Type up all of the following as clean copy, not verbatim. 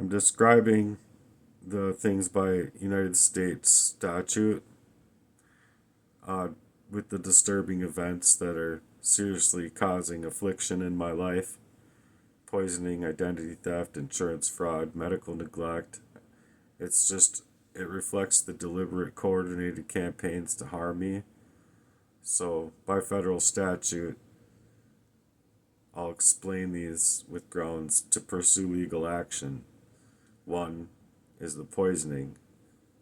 I'm describing the things by United States statute uh, with the disturbing events that are seriously causing affliction in my life: poisoning, identity theft, insurance fraud, medical neglect. It's just, it reflects the deliberate, coordinated campaigns to harm me. So, by federal statute, I'll explain these with grounds to pursue legal action. One is the poisoning,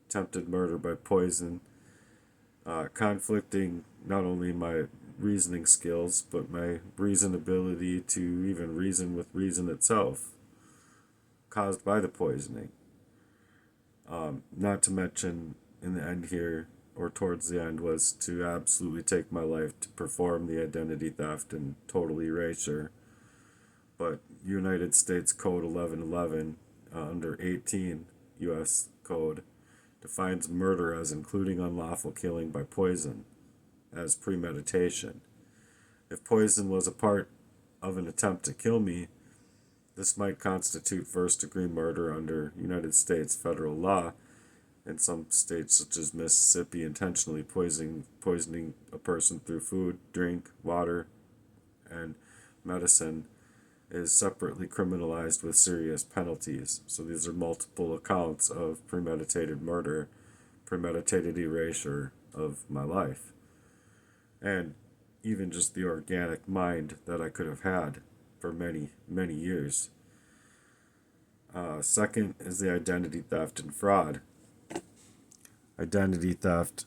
attempted murder by poison, conflicting not only my reasoning skills, but my reasonability to even reason with reason itself, caused by the poisoning. Not to mention, in the end here, or towards the end, was to absolutely take my life to perform the identity theft and total erasure. But United States Code 1111, under 18 U.S. Code, defines murder as including unlawful killing by poison as premeditation. If poison was a part of an attempt to kill me, this might constitute first degree murder under United States federal law. In some states, such as Mississippi, intentionally poisoning a person through food, drink, water, and medicine is separately criminalized with serious penalties. So these are multiple accounts of premeditated murder, premeditated erasure of my life, and even just the organic mind that I could have had for many, many years. Second is the identity theft and fraud. Identity theft,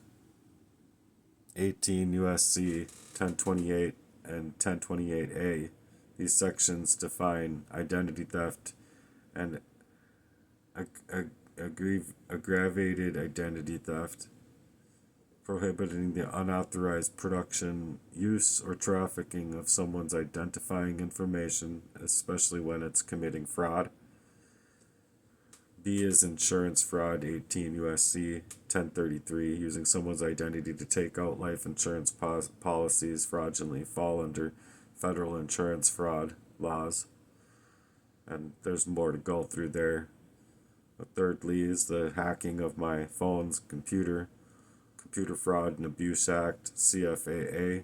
18 USC 1028 and 1028A. These sections define identity theft and aggravated identity theft, prohibiting the unauthorized production, use, or trafficking of someone's identifying information, especially when it's committing fraud. B is insurance fraud, 18 USC 1033, using someone's identity to take out life insurance policies fraudulently fall under federal insurance fraud laws. And there's more to go through there. But thirdly is the hacking of my phone's Computer Fraud and Abuse Act, CFAA.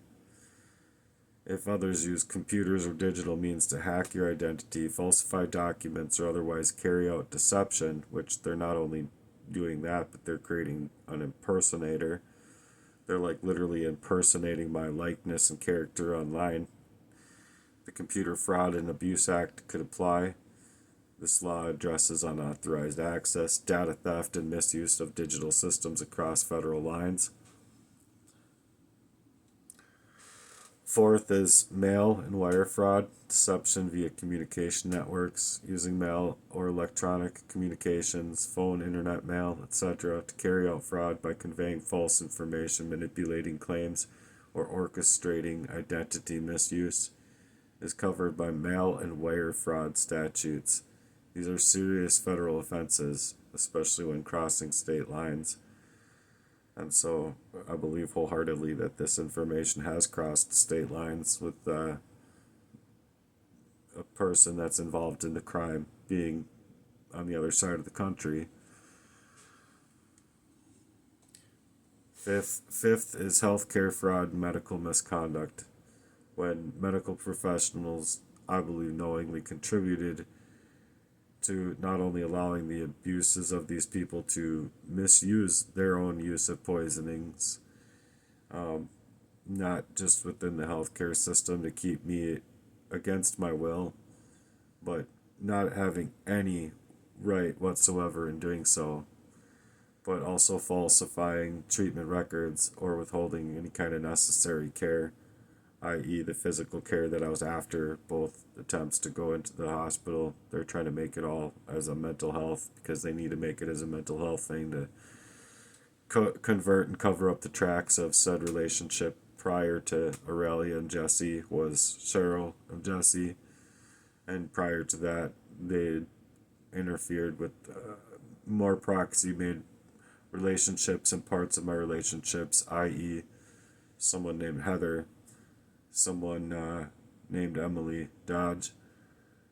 If others use computers or digital means to hack your identity, falsify documents, or otherwise carry out deception, which they're not only doing that, but they're creating an impersonator. They're like literally impersonating my likeness and character online. The Computer Fraud and Abuse Act could apply. This law addresses unauthorized access, data theft, and misuse of digital systems across federal lines. Fourth is mail and wire fraud, deception via communication networks, using mail or electronic communications, phone, internet mail, etc., to carry out fraud by conveying false information, manipulating claims, or orchestrating identity misuse, is covered by mail and wire fraud statutes. These are serious federal offenses, especially when crossing state lines. And so I believe wholeheartedly that this information has crossed state lines, with a person that's involved in the crime being on the other side of the country. Fifth is healthcare fraud and medical misconduct, when medical professionals, I believe, knowingly contributed to not only allowing the abuses of these people to misuse their own use of poisonings, not just within the healthcare system to keep me against my will, but not having any right whatsoever in doing so, but also falsifying treatment records or withholding any kind of necessary care, i.e., the physical care that I was after. Both attempts to go into the hospital, they're trying to make it all as a mental health, because they need to make it as a mental health thing to convert and cover up the tracks of said relationship. Prior to Aurelia and Jesse was Cheryl and Jesse, and prior to that they interfered with more proxy made relationships and parts of my relationships, i.e., someone named Heather, someone named Emily Dodge,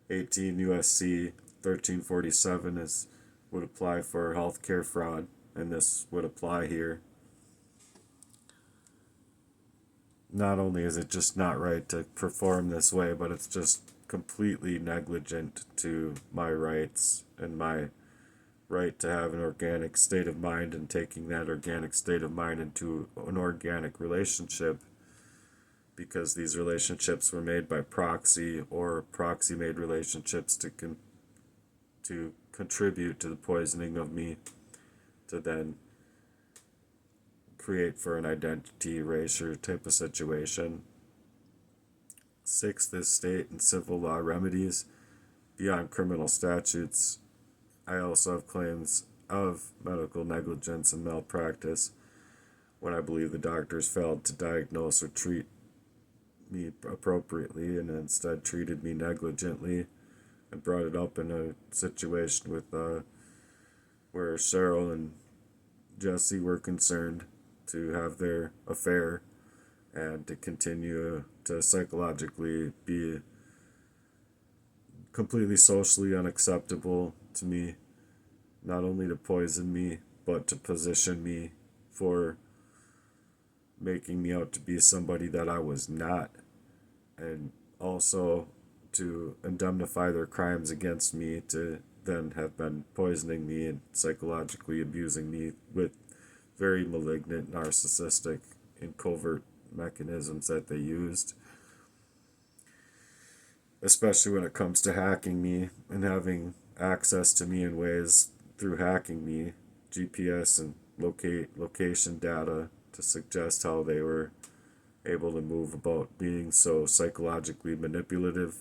18 USC 1347 would apply for healthcare fraud, and this would apply here. Not only is it just not right to perform this way, but it's just completely negligent to my rights and my right to have an organic state of mind, and taking that organic state of mind into an organic relationship, because these relationships were made by proxy or proxy made relationships to contribute to the poisoning of me, to then create for an identity erasure type of situation. Sixth is state and civil law remedies beyond criminal statutes. I also have claims of medical negligence and malpractice when I believe the doctors failed to diagnose or treat me appropriately and instead treated me negligently. I brought it up in a situation with where Cheryl and Jesse were concerned to have their affair and to continue to psychologically be completely socially unacceptable to me, not only to poison me, but to position me for making me out to be somebody that I was not, and also to indemnify their crimes against me, to then have been poisoning me and psychologically abusing me with very malignant, narcissistic, and covert mechanisms that they used, especially when it comes to hacking me and having access to me in ways through hacking me, GPS and location data, to suggest how they were able to move about being so psychologically manipulative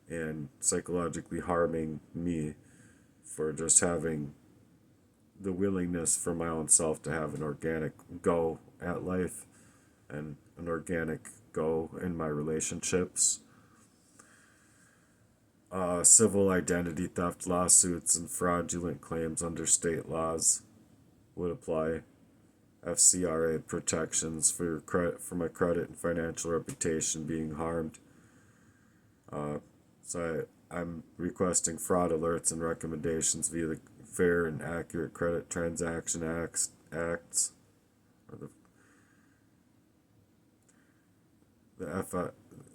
and psychologically harming me for just having the willingness for my own self to have an organic go at life and an organic go in my relationships. Civil identity theft lawsuits and fraudulent claims under state laws would apply. FCRA protections for my credit and financial reputation being harmed. So I'm requesting fraud alerts and recommendations via the Fair and Accurate Credit Transaction Acts, or the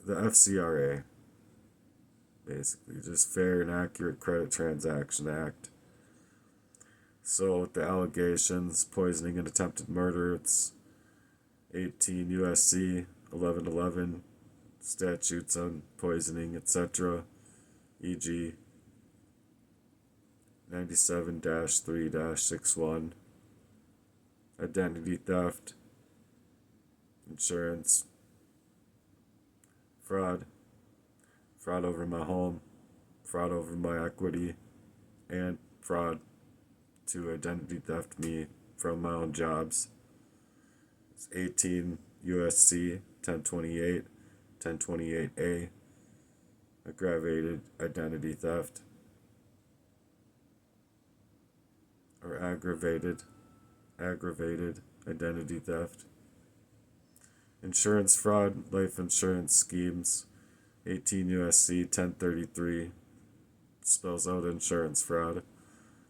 FCRA, basically just Fair and Accurate Credit Transaction Act. So with the allegations, poisoning and attempted murder, it's 18 USC 1111, statutes on poisoning, etc., e.g. 97-3-61, identity theft, insurance, fraud over my home, fraud over my equity, and fraud to identity theft me from my own jobs. It's 18 USC 1028, 1028A, aggravated identity theft, or aggravated identity theft. Insurance fraud, life insurance schemes, 18 USC 1033, spells out insurance fraud.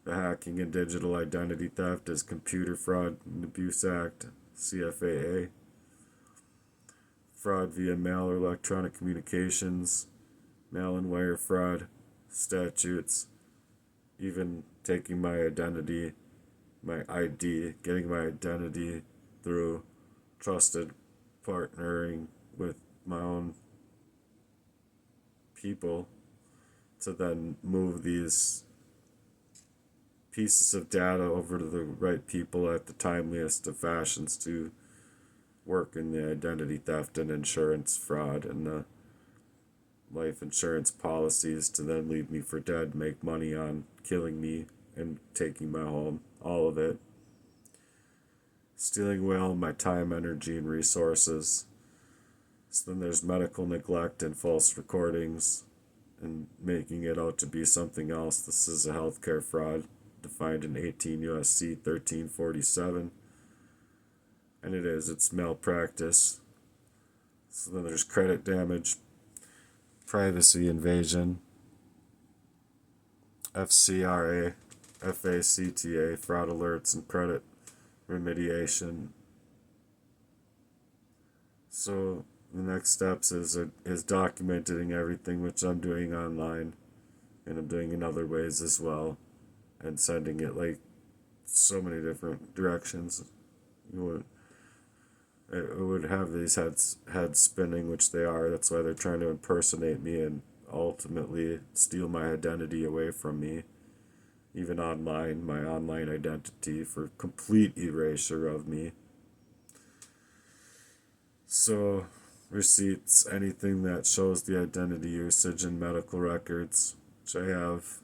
The Hacking and Digital Identity Theft is Computer Fraud and Abuse Act, CFAA. Fraud via mail or electronic communications, mail and wire fraud, statutes, even taking my identity, my ID, getting my identity through trusted partnering with my own people to then move these pieces of data over to the right people at the timeliest of fashions to work in the identity theft and insurance fraud and the life insurance policies to then leave me for dead, make money on killing me and taking my home, all of it. Stealing away all my time, energy, and resources. So then there's medical neglect and false recordings and making it out to be something else. This is a healthcare fraud defined in 18 USC 1347. And it's malpractice. So then there's credit damage, privacy invasion, FCRA, FACTA, fraud alerts, and credit remediation. So the next steps is documenting everything, which I'm doing online, and I'm doing in other ways as well, and sending it like so many different directions. You would it would have these heads spinning, which they are. That's why they're trying to impersonate me and ultimately steal my identity away from me, even online, my online identity, for complete erasure of me. So, receipts, anything that shows the identity usage in medical records, which I have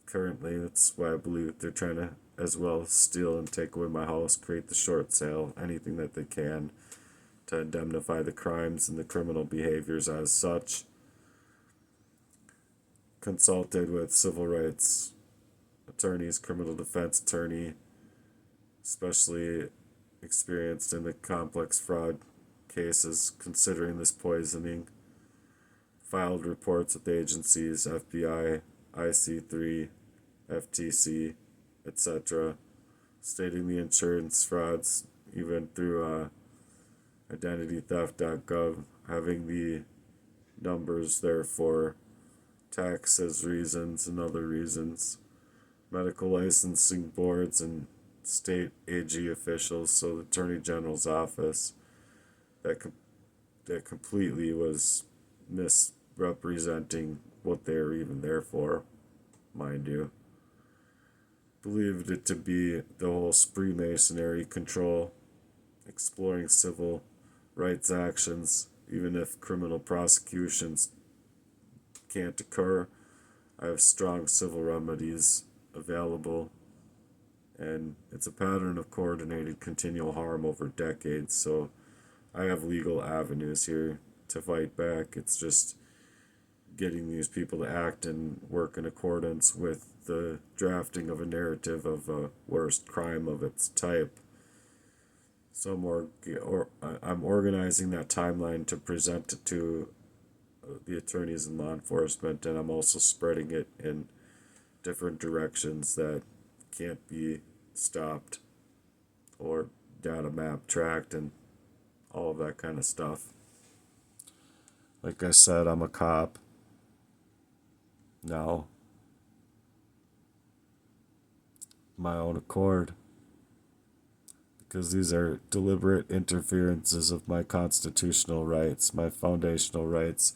currently. That's why I believe they're trying to as well steal and take away my house, create the short sale, anything that they can to indemnify the crimes and the criminal behaviors as such. Consulted with civil rights attorneys, criminal defense attorney, especially experienced in the complex fraud cases considering this poisoning. Filed reports with agencies, FBI, IC3, FTC, etc., stating the insurance frauds, even through identitytheft.gov, having the numbers there for taxes reasons and other reasons, medical licensing boards and state AG officials, so the Attorney General's office, that completely was misrepresenting what they were even there for, mind you. Believed it to be the whole Freemasonry control, exploring civil rights actions, even if criminal prosecutions can't occur. I have strong civil remedies available, and it's a pattern of coordinated continual harm over decades, so I have legal avenues here to fight back. It's just getting these people to act and work in accordance with the drafting of a narrative of a worst crime of its type. So I'm organizing that timeline to present it to the attorneys and law enforcement, and I'm also spreading it in different directions that can't be stopped or data map tracked and all of that kind of stuff. Like I said, I'm a cop now, my own accord, because these are deliberate interferences of my constitutional rights, my foundational rights.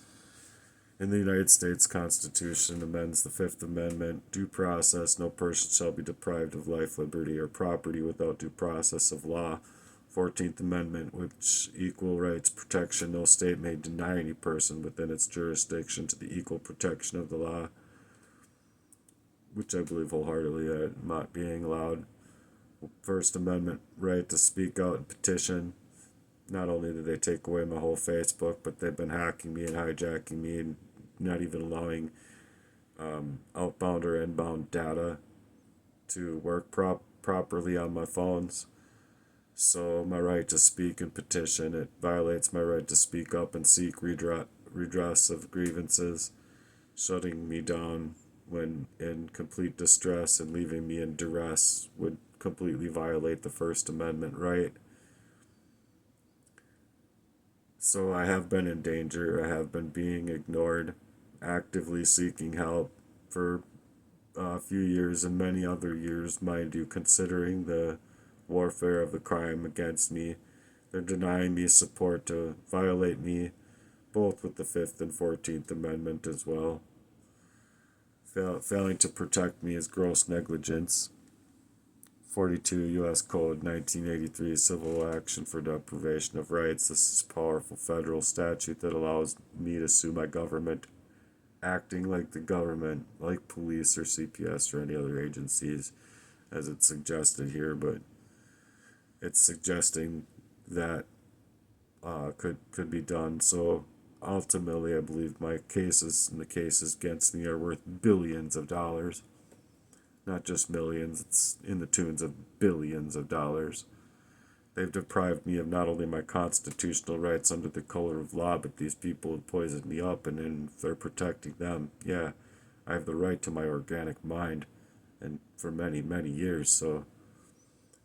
In the United States Constitution amends the Fifth Amendment, due process, no person shall be deprived of life, liberty, or property without due process of law. 14th Amendment, which equal rights protection, no state may deny any person within its jurisdiction to the equal protection of the law, which I believe wholeheartedly not being allowed. First Amendment, right to speak out and petition. Not only did they take away my whole Facebook, but they've been hacking me and hijacking me and not even allowing outbound or inbound data to work properly on my phones. So my right to speak and petition, it violates my right to speak up and seek redress of grievances, shutting me down when in complete distress and leaving me in duress would completely violate the First Amendment right. So I have been in danger, I have been being ignored, actively seeking help for a few years and many other years, mind you, considering the warfare of the crime against me. They're denying me support to violate me, both with the 5th and 14th Amendment as well. Failing to protect me is gross negligence. 42 U.S. Code 1983, Civil Action for Deprivation of Rights. This is a powerful federal statute that allows me to sue my government, acting like the government, like police or CPS or any other agencies, as it's suggested here, but it's suggesting that could be done. So ultimately, I believe my cases and the cases against me are worth billions of dollars. Not just millions, it's in the tunes of billions of dollars. They've deprived me of not only my constitutional rights under the color of law, but these people have poisoned me up, and then they're protecting them. Yeah, I have the right to my organic mind, and for many, many years. So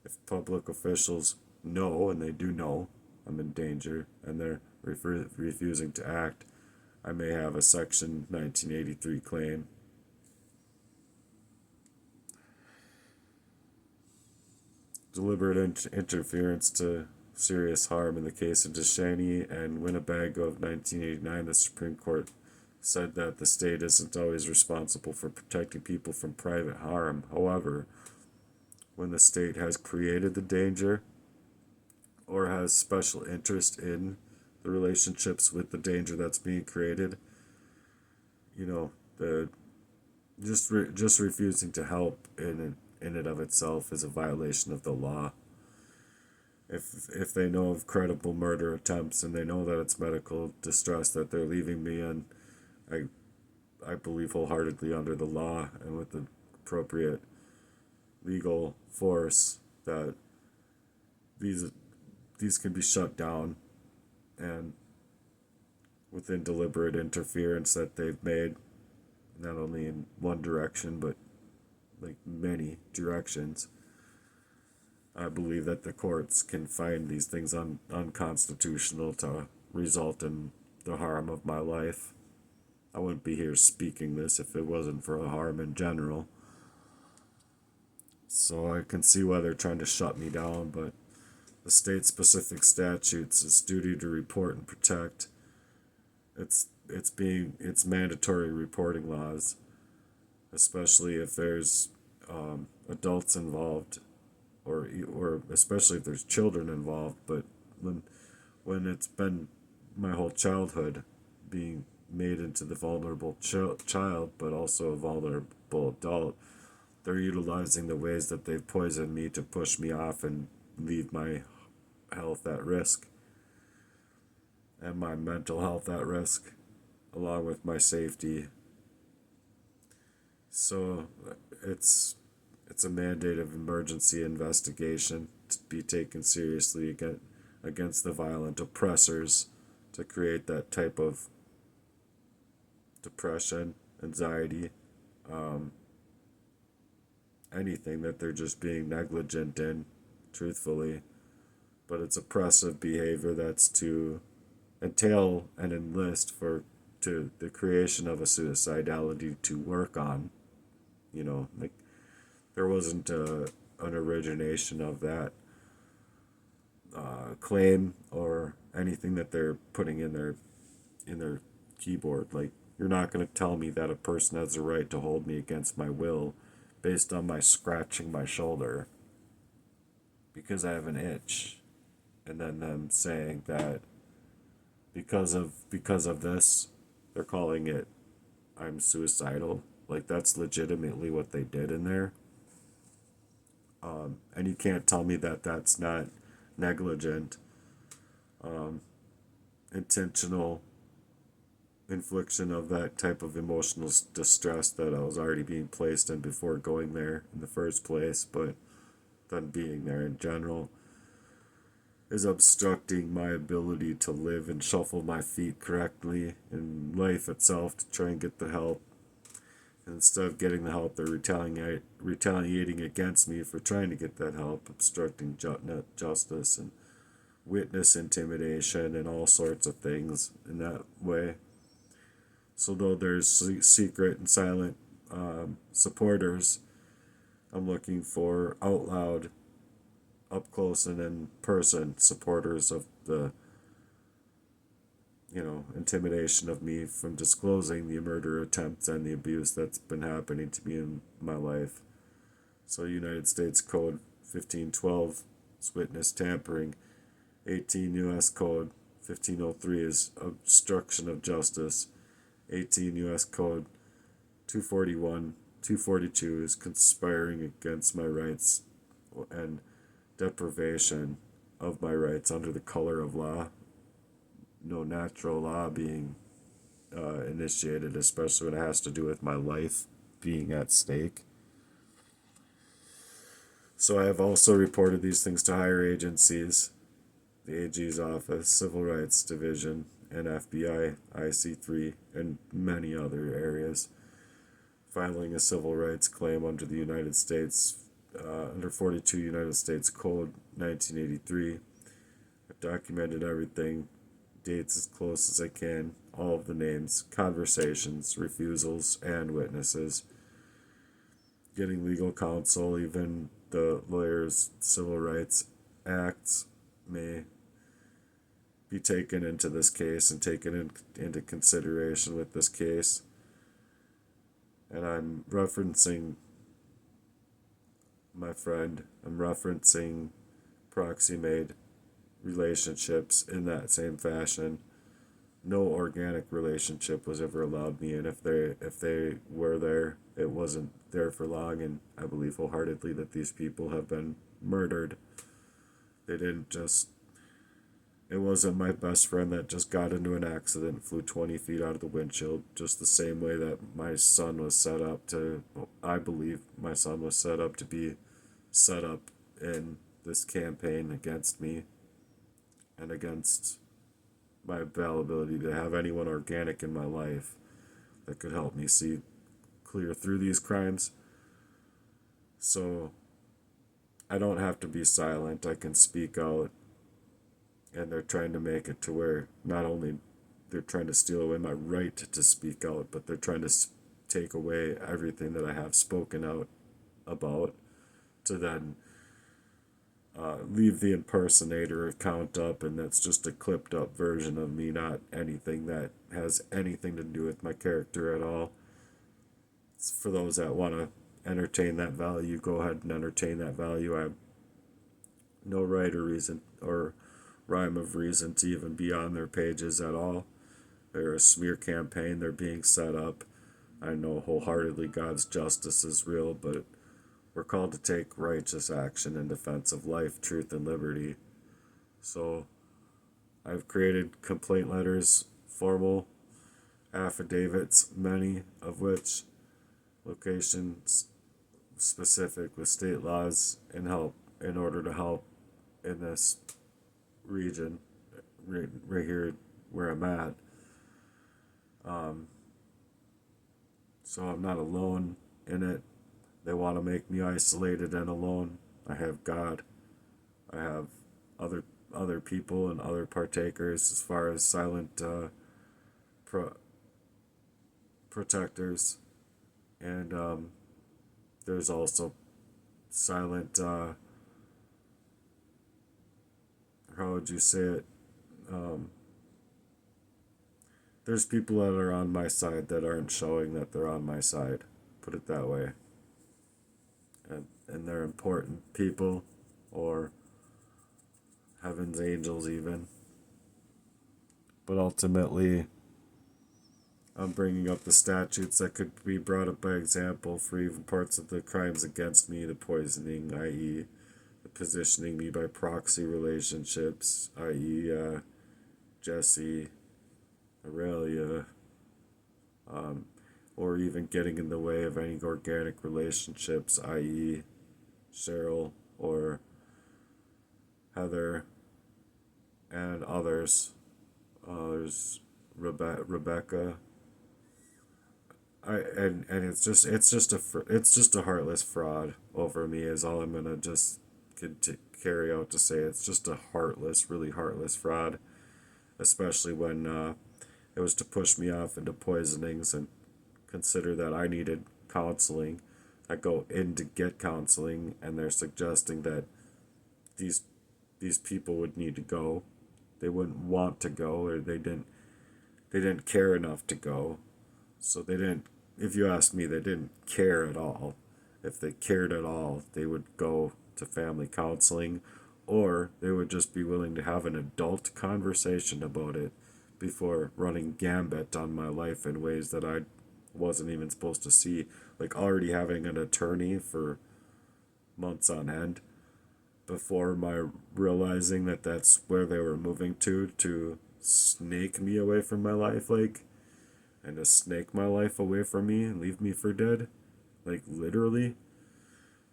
if public officials know, and they do know, I'm in danger, and they're refusing to act, I may have a Section 1983 claim. Deliberate interference to serious harm. In the case of Deshaney and Winnebago of 1989, the Supreme Court said that the state isn't always responsible for protecting people from private harm. However, when the state has created the danger or has special interest in the relationships with the danger that's being created, the just refusing to help in and of itself is a violation of the law. If they know of credible murder attempts and they know that it's medical distress that they're leaving me in, I believe wholeheartedly under the law and with the appropriate legal force that these can be shut down, and within deliberate interference that they've made, not only in one direction but like many directions. I believe that the courts can find these things unconstitutional to result in the harm of my life. I wouldn't be here speaking this if it wasn't for a harm in general. So I can see why they're trying to shut me down, but the state-specific statutes, its duty to report and protect, it's mandatory reporting laws, especially if there's adults involved, or especially if there's children involved. But when it's been my whole childhood being made into the vulnerable child, but also a vulnerable adult, they're utilizing the ways that they've poisoned me to push me off and leave my health at risk and my mental health at risk, along with my safety. So it's a mandate of emergency investigation to be taken seriously against the violent oppressors, to create that type of depression, anxiety, anything that they're just being negligent in, truthfully. But it's oppressive behavior that's to entail and enlist to the creation of a suicidality to work on. Like there wasn't an origination of that claim or anything that they're putting in their keyboard. Like, you're not going to tell me that a person has the right to hold me against my will based on my scratching my shoulder because I have an itch, and then them saying that because of this, they're calling it I'm suicidal. Like, that's legitimately what they did in there. And you can't tell me that that's not negligent, intentional infliction of that type of emotional distress that I was already being placed in before going there in the first place, but then being there in general is obstructing my ability to live and shuffle my feet correctly in life itself to try and get the help. And instead of getting the help, they're retaliating against me for trying to get that help, obstructing justice and witness intimidation and all sorts of things in that way. So though there's secret and silent supporters, I'm looking for out loud, up close and in person supporters of the intimidation of me from disclosing the murder attempts and the abuse that's been happening to me in my life. So United States Code 1512 is witness tampering. 18 U.S. Code 1503 is obstruction of justice. 18 U.S. Code 241, 242 is conspiring against my rights and deprivation of my rights under the color of law. No natural law being initiated, especially when it has to do with my life being at stake. So I have also reported these things to higher agencies, the AG's office, Civil Rights Division, and FBI, IC3, and many other areas. filing a civil rights claim under the United States, under 42 United States Code 1983. I've documented everything, dates as close as I can, all of the names, conversations, refusals, and witnesses. Getting legal counsel, even the lawyers' civil rights acts may be taken into this case and taken into consideration with this case. And I'm referencing my friend, I'm referencing proxy made relationships in that same fashion. No organic relationship was ever allowed me, and if they were there, it wasn't there for long. And I believe wholeheartedly that these people have been murdered. They didn't just. It wasn't my best friend that just got into an accident, flew 20 feet out of the windshield, just the same way that my son was set up to. I believe my son was set up to be set up in this campaign against me and against my availability to have anyone organic in my life that could help me see clear through these crimes. So I don't have to be silent. I can speak out. And they're trying to make it to where not only they're trying to steal away my right to speak out, but they're trying to take away everything that I have spoken out about to then leave the impersonator account up, and that's just a clipped up version of me, not anything that has anything to do with my character at all. It's for those that want to entertain that value, go ahead and entertain that value. I have no right or reason or rhyme of reason to even be on their pages at all. They're a smear campaign, they're being set up. I know wholeheartedly God's justice is real, but we're called to take righteous action in defense of life, truth, and liberty. So I've created complaint letters, formal affidavits, many of which locations specific with state laws and help in order to help in this region right here where I'm at. So I'm not alone in it. They want to make me isolated and alone. I have God. I have other people and other partakers as far as silent protectors. And there's also silent, how would you say it? There's people that are on my side that aren't showing that they're on my side. Put it that way. And they're important people, or heaven's angels even. But ultimately, I'm bringing up the statutes that could be brought up by example for even parts of the crimes against me, the poisoning, i.e. the positioning me by proxy relationships, i.e. Jesse, Aurelia, or even getting in the way of any organic relationships, i.e. Cheryl or Heather and others. There's Rebecca. It's just a heartless fraud over me is all I'm gonna just carry out to say. It's just a heartless, really heartless fraud, especially when it was to push me off into poisonings and consider that I needed counseling. I go in to get counseling, and they're suggesting that these people would need to go. They wouldn't want to go, or they didn't care enough to go. So they didn't. If you ask me, they didn't care at all. If they cared at all, they would go to family counseling, or they would just be willing to have an adult conversation about it before running gambit on my life in ways that I wasn't even supposed to see. Like already having an attorney for months on end before my realizing that that's where they were moving to snake me away from my life, and to snake my life away from me and leave me for dead, literally.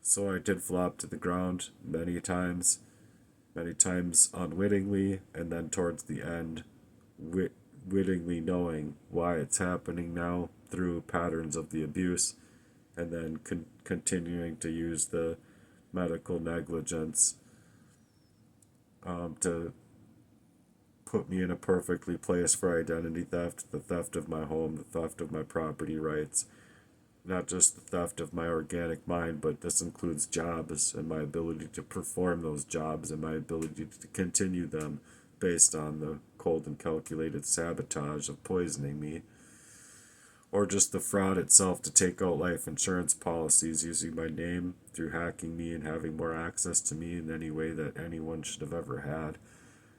So I did flop to the ground many times unwittingly, and then towards the end, wittingly knowing why it's happening now through patterns of the abuse and then continuing to use the medical negligence to put me in a perfectly placed for identity theft, the theft of my home, the theft of my property rights, not just the theft of my organic mind, but this includes jobs and my ability to perform those jobs and my ability to continue them based on the cold and calculated sabotage of poisoning me, or just the fraud itself to take out life insurance policies using my name through hacking me and having more access to me in any way that anyone should have ever had.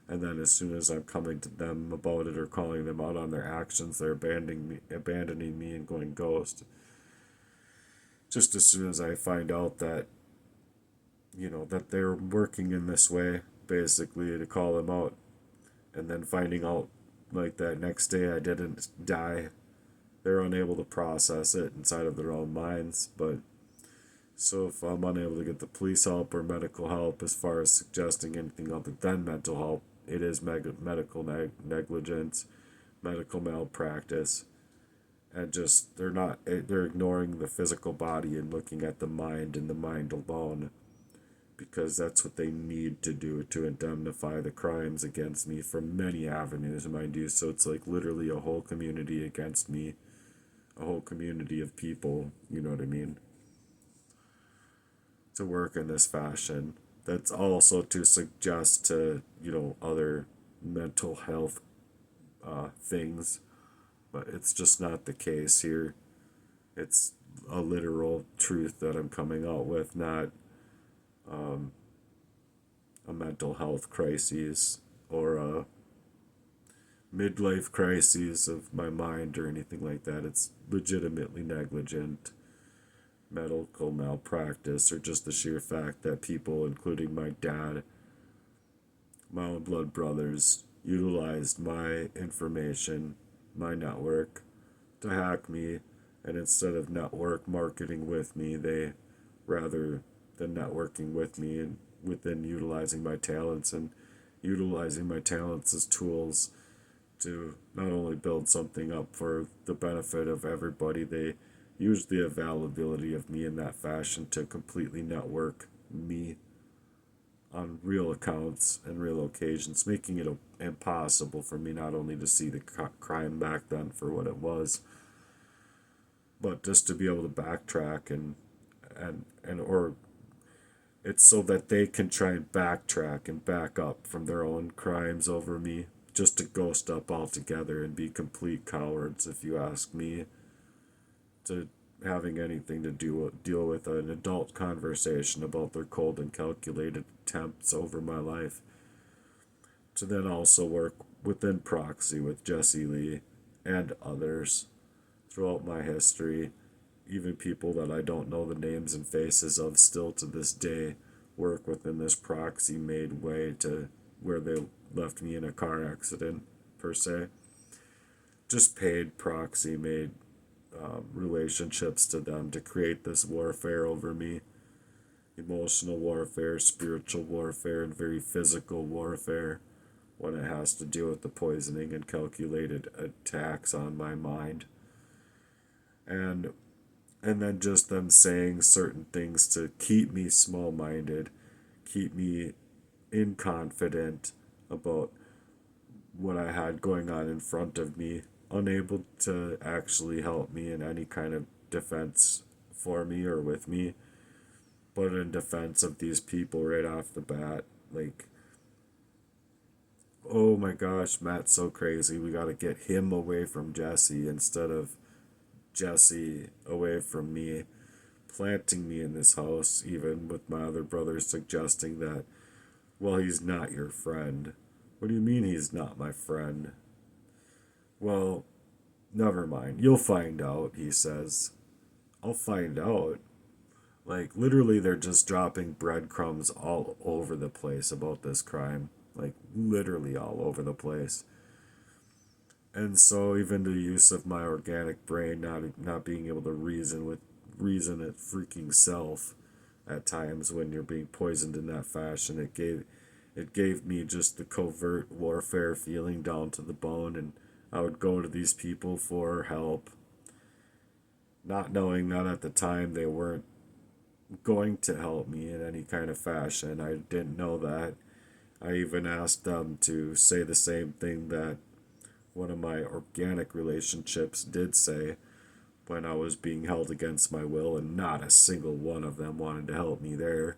And then as soon as I'm coming to them about it or calling them out on their actions, they're abandoning me and going ghost. Just as soon as I find out that, that they're working in this way, basically, to call them out. And then finding out, like, that next day I didn't die. They're unable to process it inside of their own minds. But so if I'm unable to get the police help or medical help as far as suggesting anything other than mental help, it is medical negligence, medical malpractice, and just they're ignoring the physical body and looking at the mind and the mind alone, because that's what they need to do to indemnify the crimes against me from many avenues, mind you. So it's like literally a whole community against me, a whole community of people, you know what I mean, to work in this fashion. That's also to suggest to, other mental health things, but it's just not the case here. It's a literal truth that I'm coming out with, not a mental health crisis or a midlife crisis of my mind or anything like that. It's legitimately negligent medical malpractice, or just the sheer fact that people, including my dad, my own blood brothers, utilized my information, my network, to hack me, and instead of network marketing with me, they, rather than networking with me and within utilizing my talents as tools to not only build something up for the benefit of everybody, they use the availability of me in that fashion to completely network me on real accounts and real occasions, making it impossible for me not only to see the crime back then for what it was, but just to be able to backtrack or it's so that they can try and backtrack and back up from their own crimes over me, just to ghost up altogether and be complete cowards, if you ask me, to having anything to deal with an adult conversation about their cold and calculated attempts over my life. To then also work within proxy with Jesse Lee and others throughout my history, even people that I don't know the names and faces of still to this day, work within this proxy made way to where they left me in a car accident, per se. Just paid proxy made relationships to them to create this warfare over me. Emotional warfare, spiritual warfare, and very physical warfare when it has to do with the poisoning and calculated attacks on my mind. And then just them saying certain things to keep me small-minded, keep me inconfident about what I had going on in front of me, unable to actually help me in any kind of defense for me or with me, but in defense of these people right off the bat, like, oh my gosh, Matt's so crazy, we gotta get him away from Jesse instead of Jesse away from me, planting me in this house, even with my other brothers suggesting that, well, he's not your friend. What do you mean he's not my friend? Well, never mind. You'll find out, he says. I'll find out. Like, literally, they're just dropping breadcrumbs all over the place about this crime. Like, literally all over the place. And so even the use of my organic brain not being able to reason it freaking self at times when you're being poisoned in that fashion, it gave me just the covert warfare feeling down to the bone, and I would go to these people for help not knowing that at the time they weren't going to help me in any kind of fashion. I didn't know that. I even asked them to say the same thing that one of my organic relationships did say when I was being held against my will, and not a single one of them wanted to help me there.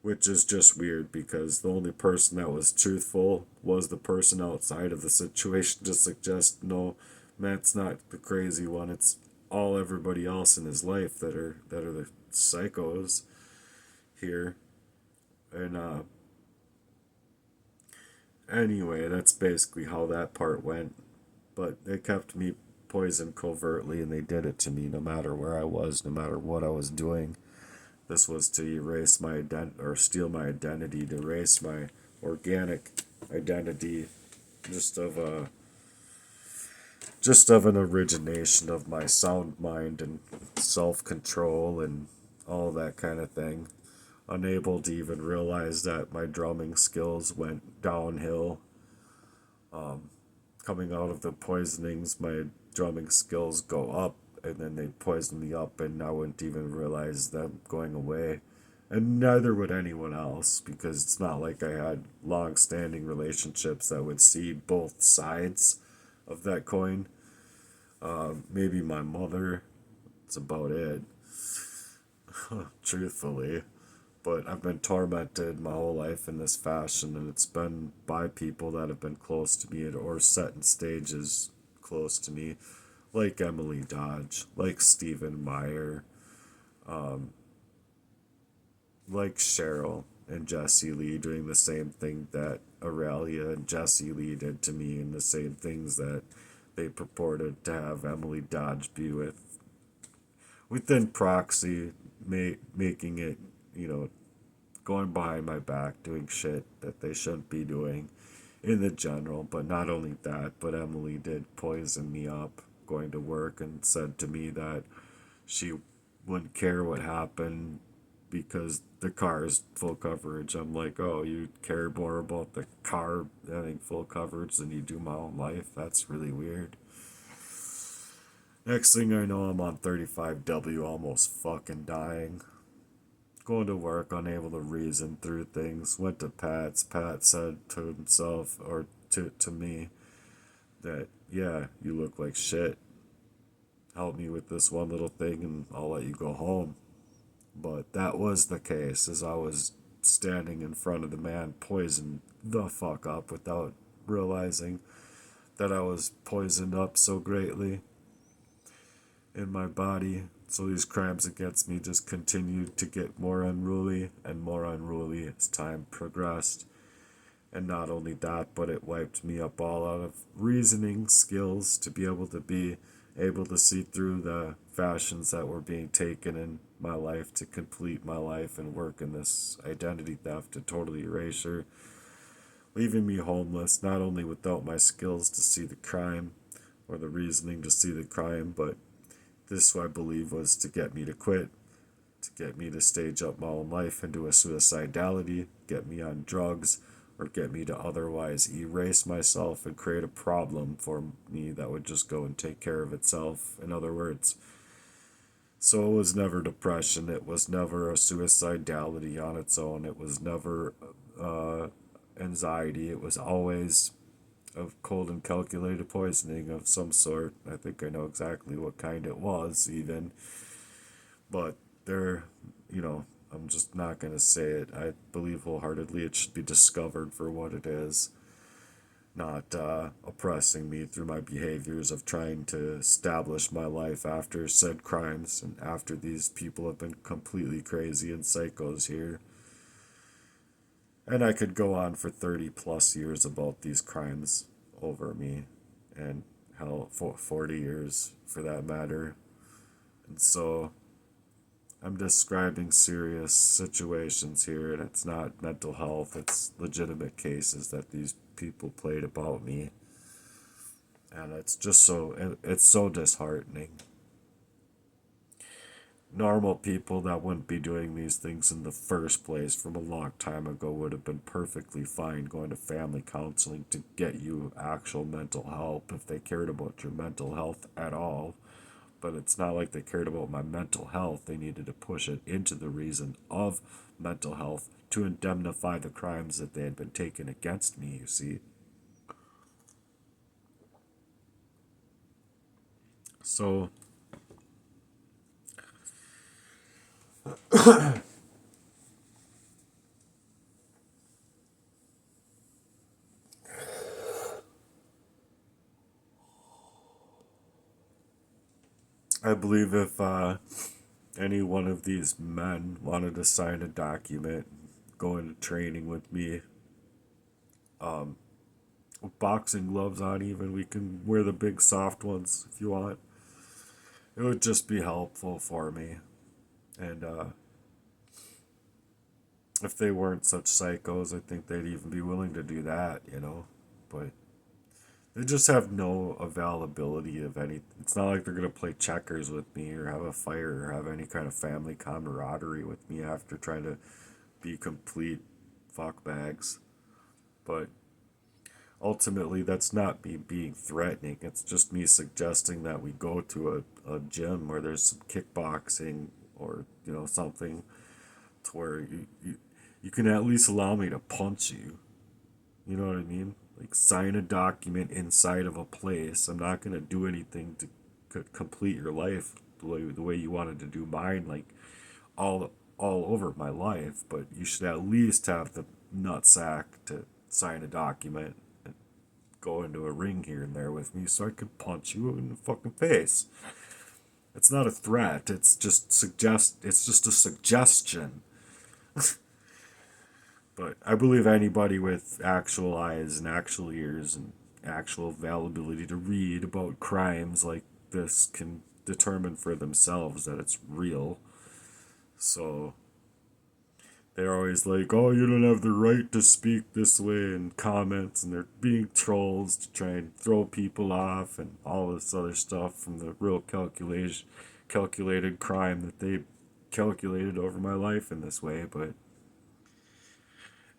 Which is just weird because the only person that was truthful was the person outside of the situation to suggest, no, Matt's not the crazy one. It's all everybody else in his life that are the psychos here. And anyway, that's basically how that part went. But they kept me poisoned covertly, and they did it to me no matter where I was, no matter what I was doing. This was to erase my identity, or steal my identity, to erase my organic identity, just of a just of an origination of my sound mind and self-control and all that kind of thing. Unable to even realize that my drumming skills went downhill. Coming out of the poisonings, my drumming skills go up, and then they poison me up, and I wouldn't even realize them going away. And neither would anyone else, because it's not like I had long standing relationships that would see both sides of that coin. Maybe my mother, that's about it, truthfully. But I've been tormented my whole life in this fashion, and it's been by people that have been close to me or set in stages close to me, like Emily Dodge, like Stephen Meyer, like Cheryl and Jesse Lee, doing the same thing that Aurelia and Jesse Lee did to me, and the same things that they purported to have Emily Dodge be within proxy, making it, going behind my back, doing shit that they shouldn't be doing in the general. But not only that, but Emily did poison me up going to work, and said to me that she wouldn't care what happened because the car is full coverage. I'm like, oh, you care more about the car having full coverage than you do my own life? That's really weird. Next thing I know, I'm on 35W, almost fucking dying. Going to work, unable to reason through things. Went to Pat's. Pat said to himself, or to me, that, yeah, you look like shit. Help me with this one little thing and I'll let you go home. But that was the case, as I was standing in front of the man poisoned the fuck up without realizing that I was poisoned up so greatly in my body. So these crimes against me just continued to get more unruly and more unruly as time progressed. And not only that, but it wiped me up all out of reasoning skills to be able to see through the fashions that were being taken in my life to complete my life and work in this identity theft to totally erasure, leaving me homeless, not only without my skills to see the crime or the reasoning to see the crime, but this, I believe, was to get me to quit, to get me to stage up my own life into a suicidality, get me on drugs, or get me to otherwise erase myself and create a problem for me that would just go and take care of itself. In other words, so it was never depression, it was never a suicidality on its own, it was never anxiety, it was always a cold and calculated poisoning of some sort. I think I know exactly what kind it was, even. But there, I'm just not going to say it. I believe wholeheartedly it should be discovered for what it is, not oppressing me through my behaviors of trying to establish my life after said crimes and after these people have been completely crazy and psychos here. And I could go on for 30 plus years about these crimes over me, and hell, 40 years for that matter. And so I'm describing serious situations here, and it's not mental health, it's legitimate cases that these people played about me. And it's so disheartening. Normal people that wouldn't be doing these things in the first place from a long time ago would have been perfectly fine going to family counseling to get you actual mental help if they cared about your mental health at all. But it's not like they cared about my mental health. They needed to push it into the reason of mental health to indemnify the crimes that they had been taken against me, you see. So I believe if any one of these men wanted to sign a document, go into training with me, with boxing gloves on, even we can wear the big soft ones if you want. It would just be helpful for me. And if they weren't such psychos, I think they'd even be willing to do that, you know. But they just have no availability of any. It's not like they're gonna play checkers with me or have a fight or have any kind of family camaraderie with me after trying to be complete fuckbags. But ultimately, that's not me being threatening. It's just me suggesting that we go to a gym where there's some kickboxing or something to where you can at least allow me to punch you. You know what I mean? Like sign a document inside of a place. I'm not gonna do anything to complete your life the way you wanted to do mine, like all all over my life. But you should at least have the nutsack to sign a document and go into a ring here and there with me so I could punch you in the fucking face. It's not a threat. It's just suggest. It's just a suggestion. But I believe anybody with actual eyes and actual ears and actual availability to read about crimes like this can determine for themselves that it's real. So they're always like, oh, you don't have the right to speak this way in comments, and they're being trolls to try and throw people off and all this other stuff from the real calculated crime that they calculated over my life in this way. But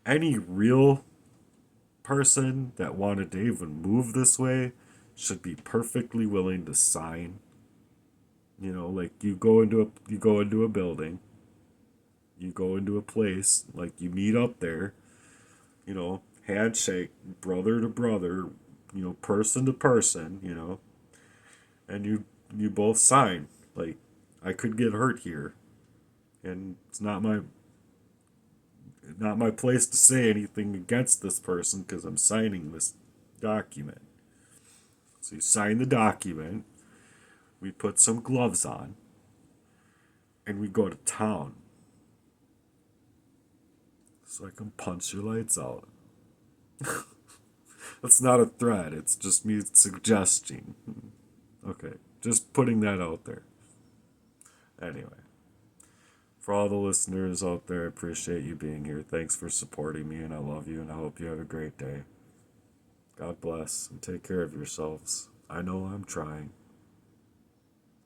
any real person that wanted to even move this way should be perfectly willing to sign. Like you go into a building, you go into a place, like you meet up there, handshake, brother to brother, person to person, and you both sign. Like, I could get hurt here, and it's not my place to say anything against this person because I'm signing this document. So you sign the document, we put some gloves on, and we go to town. So I can punch your lights out. That's not a threat, it's just me suggesting. Okay, just putting that out there. Anyway, for all the listeners out there, I appreciate you being here. Thanks for supporting me, and I love you, and I hope you have a great day. God bless, and take care of yourselves. I know I'm trying.